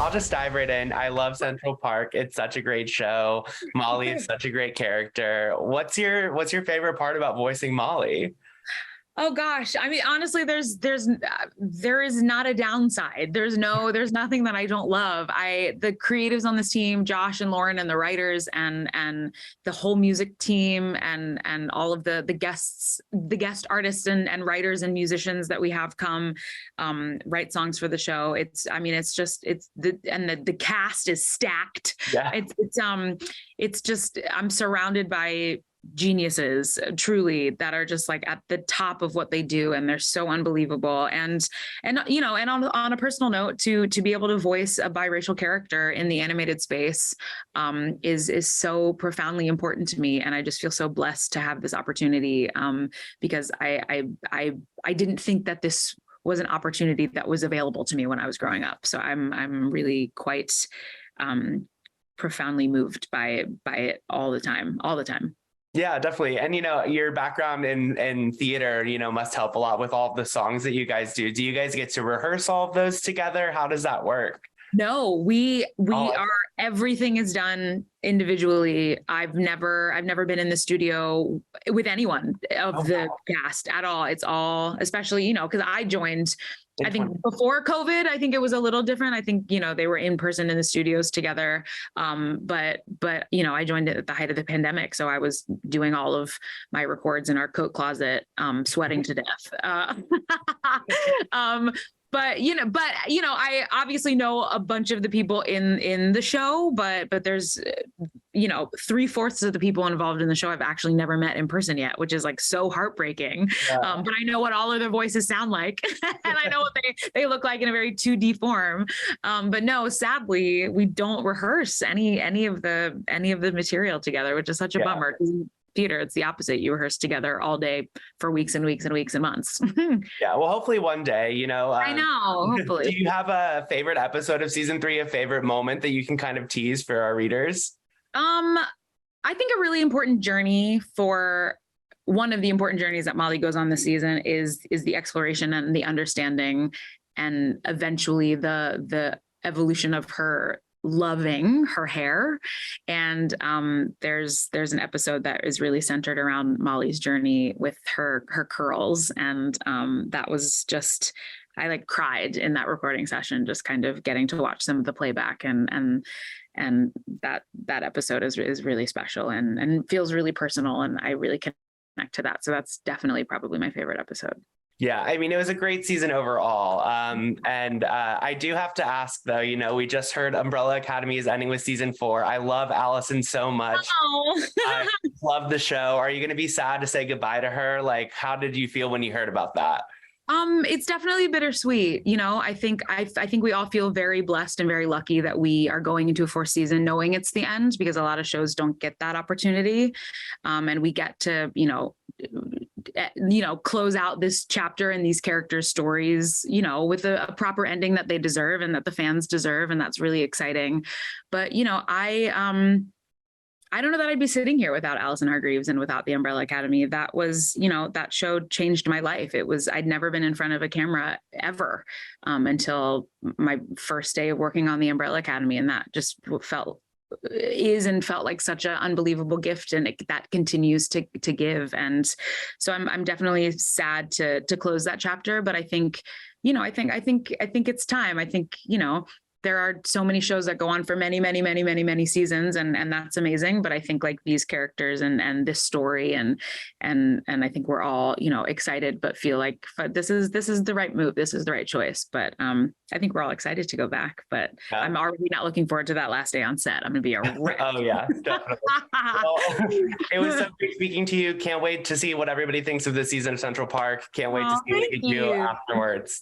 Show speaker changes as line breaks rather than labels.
I'll just dive right in. I love Central Park. It's such a great show. Molly is such a great character. What's your favorite part about voicing Molly?
Oh gosh. I mean, honestly, there is not a downside. There's nothing that I don't love. The creatives on this team, Josh and Lauren and the writers and the whole music team and all of the guest artists and writers and musicians that we have come write songs for the show. The cast is stacked.
Yeah.
It's just, I'm surrounded by geniuses truly that are just like at the top of what they do, and they're so unbelievable. And on a personal note, to be able to voice a biracial character in the animated space is so profoundly important to me, and I just feel so blessed to have this opportunity, because I didn't think that this was an opportunity that was available to me when I was growing up. So I'm really quite profoundly moved by it all the time.
Yeah, definitely. And, your background in theater, must help a lot with all the songs that you guys do. Do you guys get to rehearse all of those together? How does that work?
No, we are, everything is done individually. I've never been in the studio with anyone of the cast at all. It's all, especially, because I joined, I think before COVID, I think it was a little different. I think, they were in person in the studios together. But I joined it at the height of the pandemic. So I was doing all of my records in our coat closet, sweating to death. But I obviously know a bunch of the people in the show, but there's, 3/4 of the people involved in the show I've actually never met in person yet, which is like so heartbreaking. Yeah. But I know what all of their voices sound like, and I know what they look like in a very 2D form. But no, sadly, we don't rehearse any of the material together, which is such a bummer. Theater, it's the opposite. You rehearse together all day for weeks and weeks and weeks and months.
Yeah, well, hopefully one day,
I know, hopefully.
Do you have a favorite episode of season 3, a favorite moment that you can kind of tease for our readers?
I think a really important journey, for one of the important journeys that Molly goes on this season is the exploration and the understanding, and eventually the evolution of her loving her hair. And there's an episode that is really centered around Molly's journey with her curls, and that was just, I like cried in that recording session, just kind of getting to watch some of the playback, and that episode is really special and feels really personal, and I really connect to that. So that's definitely probably my favorite episode.
Yeah, I mean, it was a great season overall. And I do have to ask, though, we just heard Umbrella Academy is ending with season 4. I love Allison so much.
Oh.
I love the show. Are you going to be sad to say goodbye to her? Like, how did you feel when you heard about that?
It's definitely bittersweet. I think we all feel very blessed and very lucky that we are going into a 4th season knowing it's the end, because a lot of shows don't get that opportunity. And we get to, close out this chapter and these characters' stories, with a proper ending that they deserve and that the fans deserve. And that's really exciting. But, I don't know that I'd be sitting here without Allison Hargreaves and without the Umbrella Academy. That was, that show changed my life. I'd never been in front of a camera ever until my first day of working on the Umbrella Academy. And that just felt like such an unbelievable gift, and that continues to give. And so I'm definitely sad to close that chapter, but I think it's time. I think, there are so many shows that go on for many, many, many, many, many seasons, and that's amazing. But I think like these characters and this story and I think we're all, excited, but feel like this is the right move. This is the right choice. But I think we're all excited to go back. But I'm already not looking forward to that last day on set. I'm gonna be a wreck.
Oh yeah, definitely. Well, it was so great speaking to you. Can't wait to see what everybody thinks of this season of Central Park. Can't wait to see what you do afterwards.